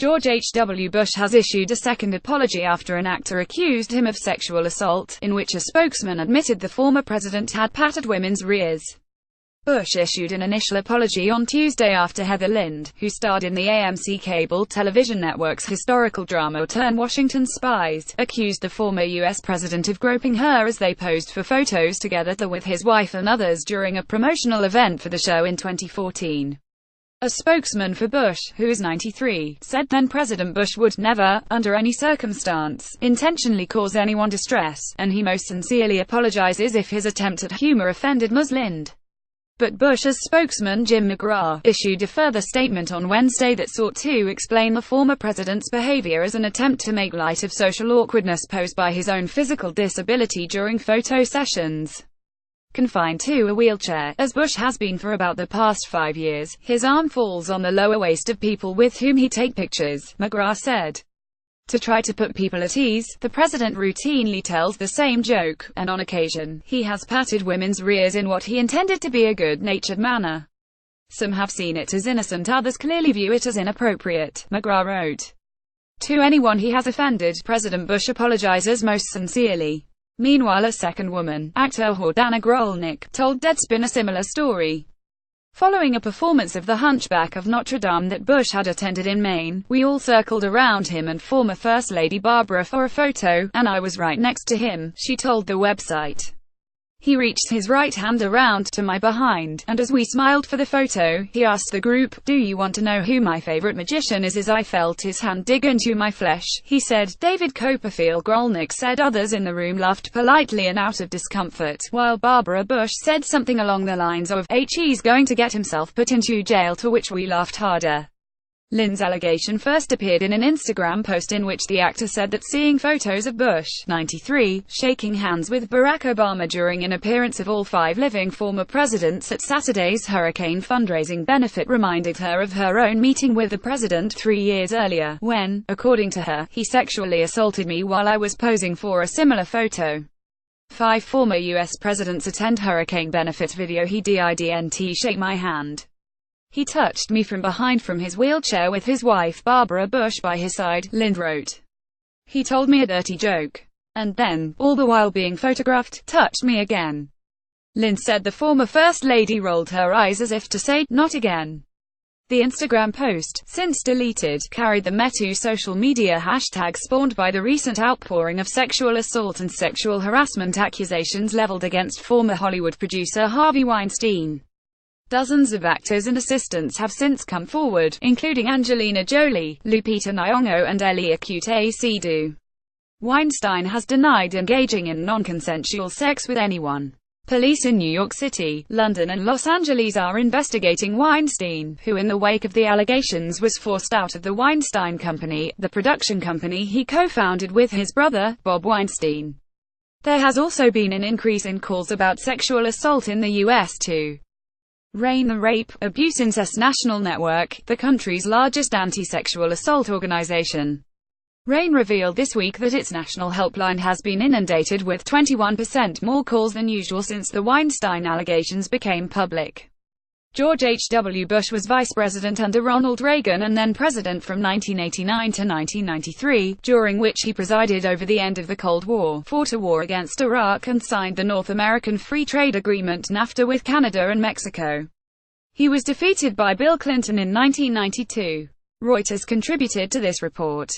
George H. W. Bush has issued a second apology after an actor accused him of sexual assault, in which a spokesman admitted the former president had patted women's rears. Bush issued an initial apology on Tuesday after Heather Lind, who starred in the AMC cable television network's historical drama Washington Spies, accused the former U.S. president of groping her as they posed for photos together with his wife and others during a promotional event for the show in 2014. A spokesman for Bush, who is 93, said then-President Bush would never, under any circumstance, intentionally cause anyone distress, and he most sincerely apologizes if his attempt at humor offended Ms. Lind. But Bush's spokesman Jim McGraw issued a further statement on Wednesday that sought to explain the former president's behavior as an attempt to make light of social awkwardness posed by his own physical disability during photo sessions. Confined to a wheelchair, as Bush has been for about the past 5 years, his arm falls on the lower waist of people with whom he takes pictures, McGraw said. To try to put people at ease, the president routinely tells the same joke, and on occasion, he has patted women's rears in what he intended to be a good-natured manner. Some have seen it as innocent, others clearly view it as inappropriate, McGraw wrote. To anyone he has offended, President Bush apologizes most sincerely. Meanwhile, a second woman, actor Jordana Grolnick, told Deadspin a similar story. Following a performance of The Hunchback of Notre Dame that Bush had attended in Maine, we all circled around him and former First Lady Barbara for a photo, and I was right next to him, she told the website. He reached his right hand around to my behind, and as we smiled for the photo, he asked the group, "Do you want to know who my favorite magician is?" As I felt his hand dig into my flesh, he said. David Copperfield Grolnick said others in the room laughed politely and out of discomfort, while Barbara Bush said something along the lines of, "He's going to get himself put into jail," to which we laughed harder. Lind's allegation first appeared in an Instagram post in which the actor said that seeing photos of Bush, 93, shaking hands with Barack Obama during an appearance of all 5 living former presidents at Saturday's hurricane fundraising benefit reminded her of her own meeting with the president 3 years earlier, when, according to her, he sexually assaulted me while I was posing for a similar photo. 5 former U.S. presidents attend hurricane benefit video. He didn't shake my hand. He touched me from behind from his wheelchair with his wife Barbara Bush by his side, Lind wrote. He told me a dirty joke. And then, all the while being photographed, touched me again. Lind said the former First Lady rolled her eyes as if to say, "Not again." The Instagram post, since deleted, carried the #MeToo social media hashtag spawned by the recent outpouring of sexual assault and sexual harassment accusations leveled against former Hollywood producer Harvey Weinstein. Dozens of actors and assistants have since come forward, including Angelina Jolie, Lupita Nyong'o and Elia Seydoux. Weinstein has denied engaging in non-consensual sex with anyone. Police in New York City, London and Los Angeles are investigating Weinstein, who in the wake of the allegations was forced out of the Weinstein Company, the production company he co-founded with his brother, Bob Weinstein. There has also been an increase in calls about sexual assault in the U.S. too. RAINN, the Rape, Abuse Incest National Network, the country's largest anti-sexual assault organization. RAINN revealed this week that its national helpline has been inundated with 21% more calls than usual since the Weinstein allegations became public. George H. W. Bush was vice president under Ronald Reagan and then president from 1989 to 1993, during which he presided over the end of the Cold War, fought a war against Iraq and signed the North American Free Trade Agreement NAFTA with Canada and Mexico. He was defeated by Bill Clinton in 1992. Reuters contributed to this report.